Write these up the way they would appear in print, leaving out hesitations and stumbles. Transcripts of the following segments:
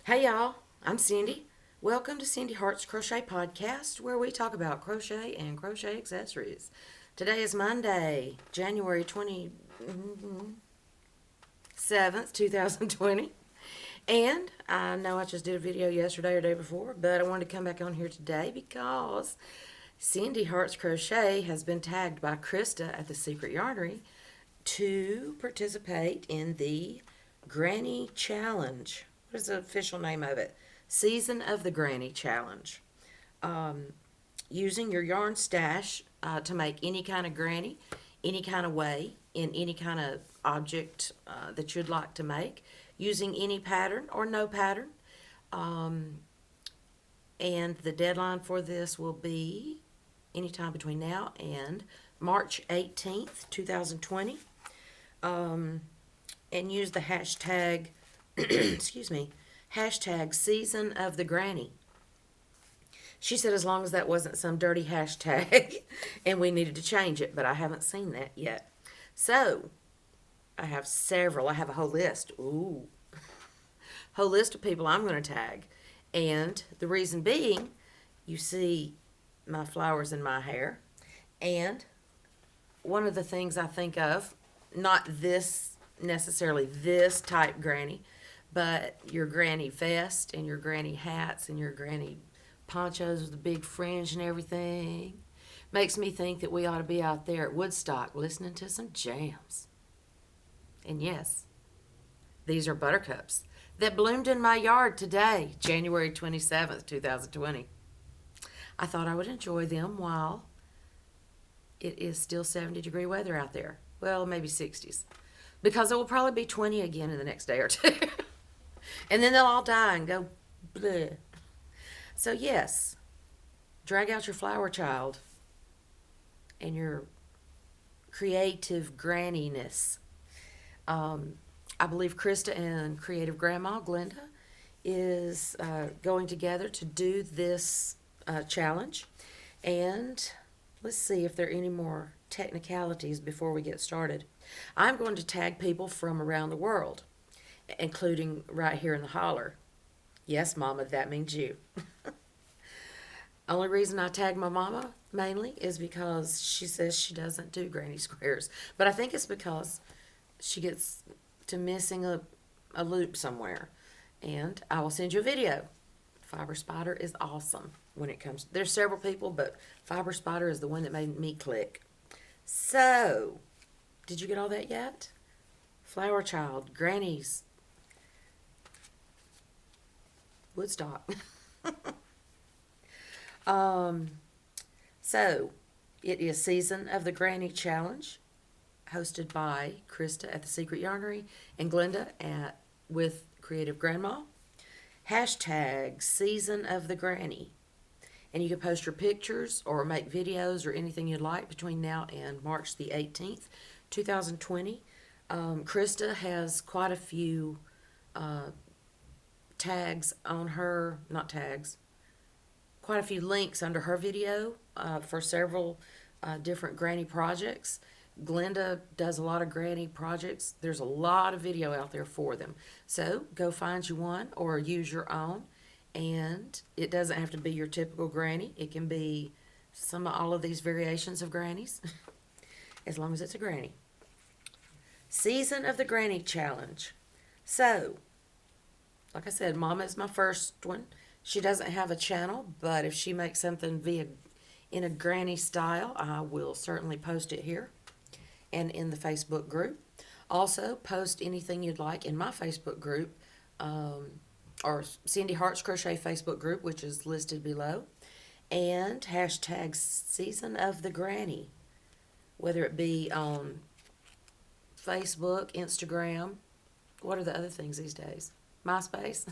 Hey y'all, I'm Cindy. Welcome to Cindy Hart's Crochet Podcast, where we talk about crochet and crochet accessories. Today is Monday, January 27th, 2020. And I know I just did a video yesterday or day before, but I wanted to come back on here today because Cindy Hart's Crochet has been tagged by Krista at the Secret Yarnery to participate in the Granny Challenge. What is the official name of it? Season of the Granny Challenge. Using your yarn stash to make any kind of granny, any kind of way, in any kind of object that you'd like to make, using any pattern or no pattern. And the deadline for this will be anytime between now and March 18th, 2020. And use the hashtag, excuse me, hashtag season of the granny. She said as long as that wasn't some dirty hashtag and we needed to change it, but I haven't seen that yet. So, I have several. I have a whole list. Ooh. Whole list of people I'm going to tag. And the reason being, you see my flowers in my hair. And one of the things I think of, not this necessarily this type granny, but your granny vest and your granny hats and your granny ponchos with the big fringe and everything, makes me think that we ought to be out there at Woodstock listening to some jams. And yes, these are buttercups that bloomed in my yard today, January 27th, 2020. I thought I would enjoy them while it is still 70-degree weather out there. Well, maybe 60s. Because it will probably be 20 again in the next day or two. And then they'll all die and go bleh. So yes, drag out your flower child and your creative granniness. I believe Krista and Creative Grandma Glenda is going together to do this challenge. And let's see if there are any more technicalities before we get started. I'm going to tag people from around the world, including right here in the holler. Yes, Mama, that means you. Only reason I tag my mama mainly is because she says she doesn't do granny squares. But I think it's because she gets to missing a loop somewhere. And I will send you a video. Fiber Spider is awesome when it comes. There's several people, but Fiber Spider is the one that made me click. So, did you get all that yet? Flower child, grannies, Woodstock. So, it is Season of the Granny Challenge, hosted by Krista at the Secret Yarnery and Glenda with Creative Grandma. Hashtag Season of the Granny. And you can post your pictures or make videos or anything you'd like between now and March the 18th, 2020. Krista has quite a few tags on her, not tags, quite a few links under her video for several different granny projects. Glenda does a lot of granny projects. There's a lot of video out there for them. So go find you one or use your own. And it doesn't have to be your typical granny. It can be all of these variations of grannies, as long as it's a granny. Season of the Granny Challenge. So, like I said, Mama is my first one. She doesn't have a channel, but if she makes something in a granny style, I will certainly post it here and in the Facebook group. Also, post anything you'd like in my Facebook group, or Cindy Hart's Crochet Facebook group, which is listed below. And hashtag Season of the Granny, whether it be on Facebook, Instagram. What are the other things these days? MySpace.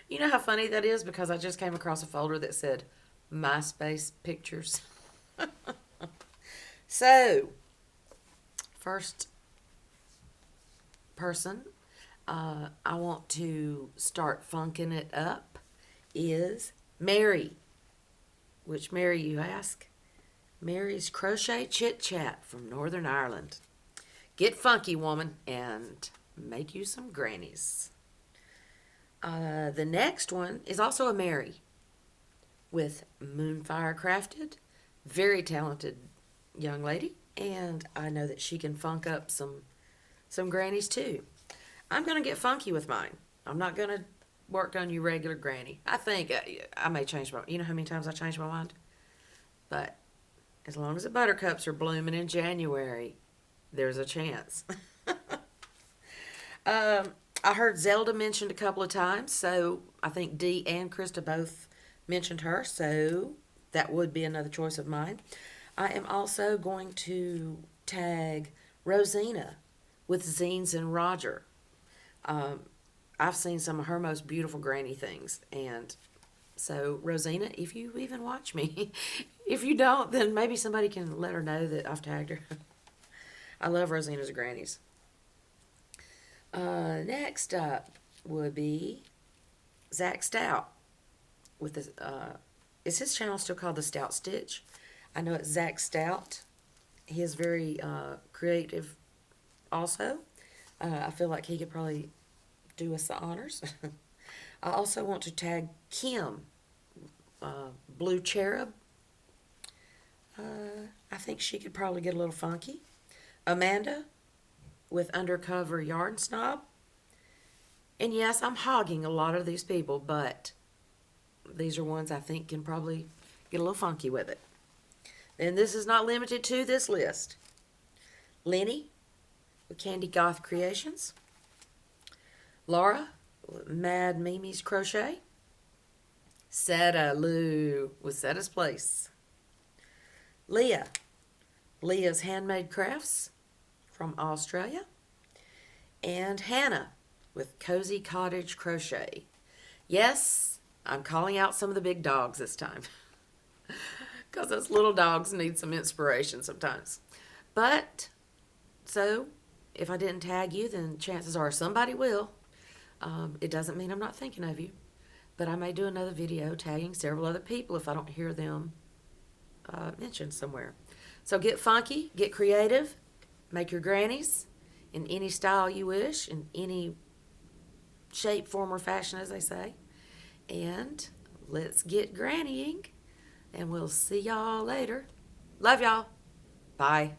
You know how funny that is? Because I just came across a folder that said MySpace pictures. So, first person I want to start funking it up is Mary. Which Mary, you ask? Mary's Crochet Chit Chat from Northern Ireland. Get funky, woman, and make you some grannies. The next one is also a Mary with Moonfire Crafted. Very talented young lady, and I know that she can funk up some grannies too. I'm going to get funky with mine. I'm not going to work on your regular granny. I think I may change my, you know how many times I change my mind? But as long as the buttercups are blooming in January, there's a chance. I heard Zelda mentioned a couple of times, so I think Dee and Krista both mentioned her, so that would be another choice of mine. I am also going to tag Rosina with Zines and Roger. I've seen some of her most beautiful granny things, and so Rosina, if you even watch me, if you don't, then maybe somebody can let her know that I've tagged her. I love Rosina's grannies. Next up would be Zach Stout with the, is his channel still called The Stout Stitch? I know it's Zach Stout. He is very creative also. I feel like he could probably do us the honors. I also want to tag Kim, Blue Cherub. I think she could probably get a little funky. Amanda with Undercover Yarn Snob. And yes, I'm hogging a lot of these people, but these are ones I think can probably get a little funky with it. And this is not limited to this list. Lenny with Candy Goth Creations. Laura with Mad Mimi's Crochet. Seta Lou with Seta's Place. Leah's Handmade Crafts from Australia. And Hannah with Cozy Cottage Crochet. Yes, I'm calling out some of the big dogs this time. Because those little dogs need some inspiration sometimes. But, so, if I didn't tag you, then chances are somebody will. It doesn't mean I'm not thinking of you. But I may do another video tagging several other people if I don't hear them mentioned somewhere. So get funky, get creative, make your grannies in any style you wish, in any shape, form, or fashion, as they say. And let's get grannying. And we'll see y'all later. Love y'all. Bye.